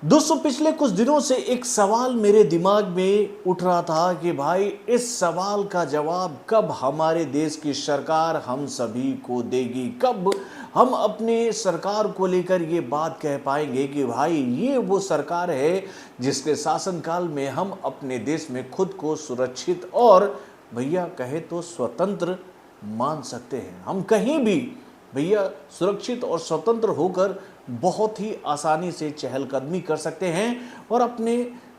दोस्तों, पिछले कुछ दिनों से एक सवाल मेरे दिमाग में उठ रहा था कि भाई इस सवाल का जवाब कब हमारे देश की सरकार हम सभी को देगी। कब हम अपने सरकार को लेकर ये बात कह पाएंगे कि भाई ये वो सरकार है जिसके शासनकाल में हम अपने देश में खुद को सुरक्षित और भैया कहे तो स्वतंत्र मान सकते हैं। हम कहीं भी भैया सुरक्षित और स्वतंत्र होकर बहुत ही आसानी से चहलकदमी कर सकते हैं और अपने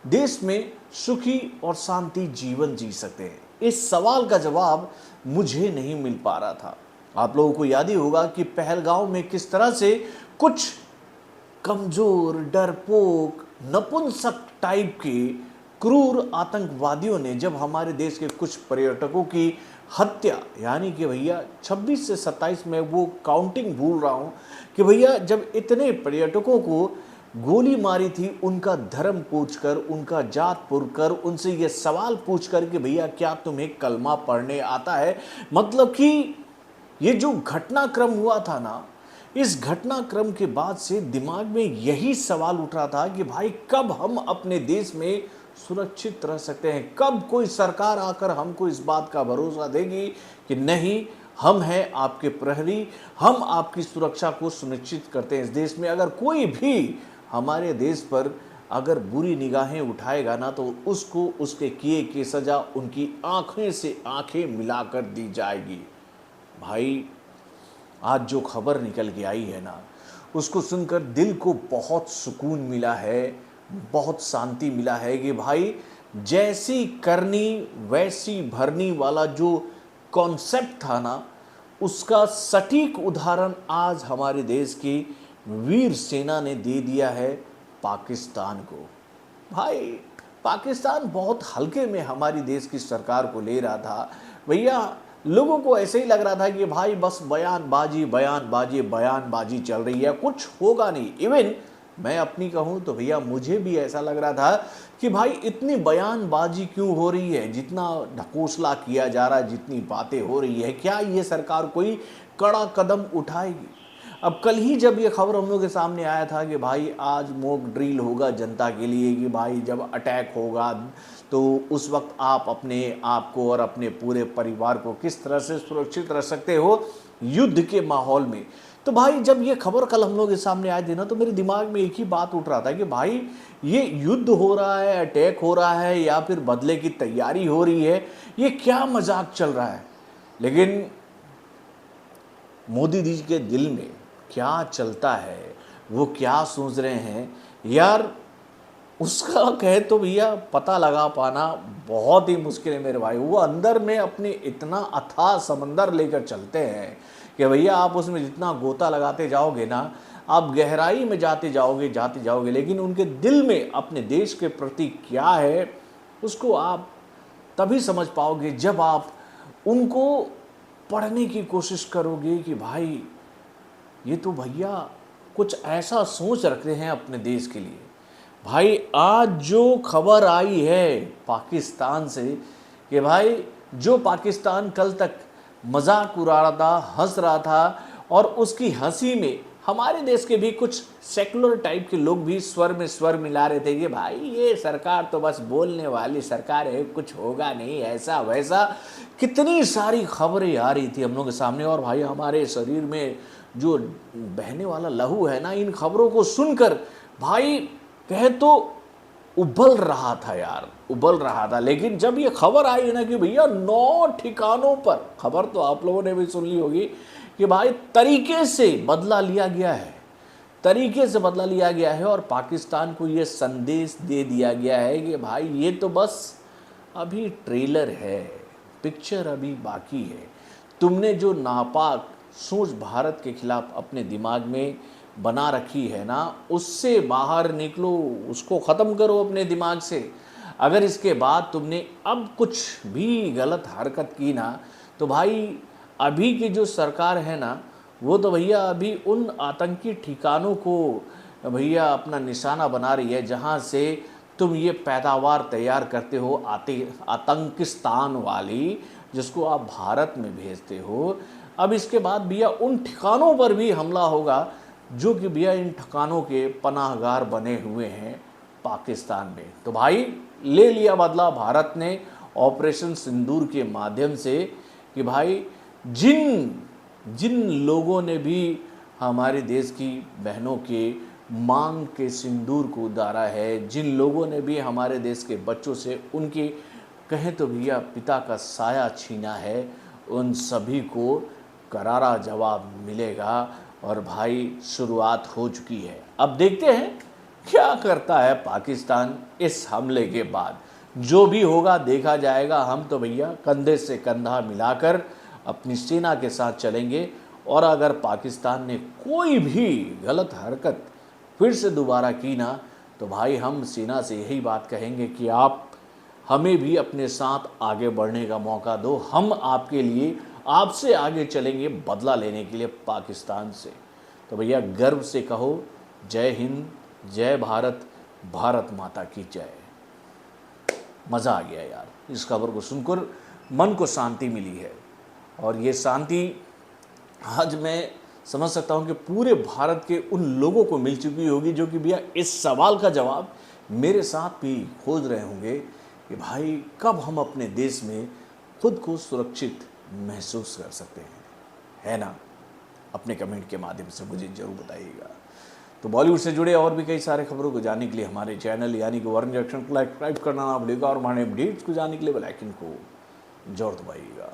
देश में सुखी और शांति जीवन जी सकते हैं। इस सवाल का जवाब मुझे नहीं मिल पा रहा था। आप लोगों को याद ही होगा कि पहलगांव में किस तरह से कुछ कमजोर, डरपोक, नपुंसक टाइप के क्रूर आतंकवादियों ने जब हमारे देश के कुछ पर्यटकों की हत्या, यानी कि भैया 26 से 27 में वो काउंटिंग भूल रहा हूँ कि भैया जब इतने पर्यटकों को गोली मारी थी, उनका धर्म पूछकर, उनका जात पूछकर, उनसे ये सवाल पूछकर कि भैया क्या तुम्हें कलमा पढ़ने आता है। मतलब कि ये जो घटनाक्रम हुआ था ना, इस घटनाक्रम के बाद से दिमाग में यही सवाल उठ रहा था कि भाई कब हम अपने देश में सुरक्षित रह सकते हैं। कब कोई सरकार आकर हमको इस बात का भरोसा देगी कि नहीं, हम हैं आपके प्रहरी, हम आपकी सुरक्षा को सुनिश्चित करते हैं। इस देश में अगर कोई भी हमारे देश पर अगर बुरी निगाहें उठाएगा ना, तो उसको उसके किए की सज़ा उनकी आंखें से आंखें मिलाकर दी जाएगी। भाई आज जो खबर निकल के आई है ना, उसको सुनकर दिल को बहुत सुकून मिला है, बहुत शांति मिला है कि भाई जैसी करनी वैसी भरनी वाला जो कॉन्सेप्ट था ना, उसका सटीक उदाहरण आज हमारे देश की वीर सेना ने दे दिया है पाकिस्तान को। भाई पाकिस्तान बहुत हल्के में हमारी देश की सरकार को ले रहा था। भैया लोगों को ऐसे ही लग रहा था कि भाई बस बयानबाजी बयानबाजी बयानबाजी चल रही है, कुछ होगा नहीं। इवन मैं अपनी कहूँ तो भैया मुझे भी ऐसा लग रहा था कि भाई इतनी बयानबाजी क्यों हो रही है, जितना ढकोसला किया जा रहा है, जितनी बातें हो रही है, क्या ये सरकार कोई कड़ा कदम उठाएगी। अब कल ही जब ये खबर हम लोग के सामने आया था कि भाई आज मॉक ड्रिल होगा जनता के लिए कि भाई जब अटैक होगा तो उस वक्त आप अपने आप को और अपने पूरे परिवार को किस तरह से सुरक्षित रख सकते हो युद्ध के माहौल में। तो भाई जब ये खबर कल हम लोग के सामने आए थे ना, तो मेरे दिमाग में एक ही बात उठ रहा था कि भाई ये युद्ध हो रहा है, अटैक हो रहा है या फिर बदले की तैयारी हो रही है, ये क्या मजाक चल रहा है। लेकिन मोदी जी के दिल में क्या चलता है, वो क्या सोच रहे हैं यार, उसका कहे तो भैया पता लगा पाना बहुत ही मुश्किल है मेरे भाई। वो अंदर में अपने इतना अथाह समंदर लेकर चलते हैं कि भैया आप उसमें जितना गोता लगाते जाओगे ना, आप गहराई में जाते जाओगे, लेकिन उनके दिल में अपने देश के प्रति क्या है उसको आप तभी समझ पाओगे जब आप उनको पढ़ने की कोशिश करोगे कि भाई ये तो भैया कुछ ऐसा सोच रखते हैं अपने देश के लिए। भाई आज जो खबर आई है पाकिस्तान से कि भाई जो पाकिस्तान कल तक मजाक उड़ा रहा था, हंस रहा था, और उसकी हंसी में हमारे देश के भी कुछ सेकुलर टाइप के लोग भी स्वर में स्वर मिला रहे थे कि भाई ये सरकार तो बस बोलने वाली सरकार है, कुछ होगा नहीं, ऐसा वैसा। कितनी सारी खबरें आ रही थी हम लोग के सामने, और भाई हमारे शरीर में जो बहने वाला लहू है ना, इन खबरों को सुनकर भाई कहे तो उबल रहा था यार, उबल रहा था। लेकिन जब ये खबर आई ना कि भैया 9 ठिकानों पर, खबर तो आप लोगों ने भी सुन ली होगी कि भाई तरीके से बदला लिया गया है, तरीके से बदला लिया गया है, और पाकिस्तान को ये संदेश दे दिया गया है कि भाई ये तो बस अभी ट्रेलर है, पिक्चर अभी बाकी है। तुमने जो नापाक सोच भारत के खिलाफ अपने दिमाग में बना रखी है ना, उससे बाहर निकलो, उसको ख़त्म करो अपने दिमाग से। अगर इसके बाद तुमने अब कुछ भी गलत हरकत की ना, तो भाई अभी की जो सरकार है ना, वो तो भैया अभी उन आतंकी ठिकानों को भैया अपना निशाना बना रही है जहाँ से तुम ये पैदावार तैयार करते हो, आतंकिस्तान वाली, जिसको आप भारत में भेजते हो। अब इसके बाद भैया उन ठिकानों पर भी हमला होगा जो कि भैया इन ठिकानों के पनाहगार बने हुए हैं पाकिस्तान में। तो भाई ले लिया बदला भारत ने ऑपरेशन सिंदूर के माध्यम से कि भाई जिन जिन लोगों ने भी हमारे देश की बहनों के मांग के सिंदूर को उतारा है, जिन लोगों ने भी हमारे देश के बच्चों से उनके कहें तो भैया पिता का साया छीना है, उन सभी को करारा जवाब मिलेगा। और भाई शुरुआत हो चुकी है। अब देखते हैं क्या करता है पाकिस्तान इस हमले के बाद। जो भी होगा देखा जाएगा। हम तो भैया कंधे से कंधा मिलाकर अपनी सेना के साथ चलेंगे, और अगर पाकिस्तान ने कोई भी गलत हरकत फिर से दोबारा की ना, तो भाई हम सेना से यही बात कहेंगे कि आप हमें भी अपने साथ आगे बढ़ने का मौका दो। हम आपके लिए आपसे आगे चलेंगे बदला लेने के लिए पाकिस्तान से। तो भैया गर्व से कहो जय हिंद, जय भारत, भारत माता की जय। मज़ा आ गया यार, इस खबर को सुनकर मन को शांति मिली है। और ये शांति आज मैं समझ सकता हूँ कि पूरे भारत के उन लोगों को मिल चुकी होगी जो कि भैया इस सवाल का जवाब मेरे साथ भी खोज रहे होंगे कि भाई कब हम अपने देश में खुद को सुरक्षित महसूस कर सकते हैं, है ना। अपने कमेंट के माध्यम से मुझे ज़रूर बताइएगा। तो बॉलीवुड से जुड़े और भी कई सारे खबरों को जानने के लिए हमारे चैनल यानी कि वरुण जंक्शन को सब्सक्राइब करना ना भूलिएगा, और हमारे अपडेट्स को जानने के लिए बेल आइकन को जरूर दबाइएगा।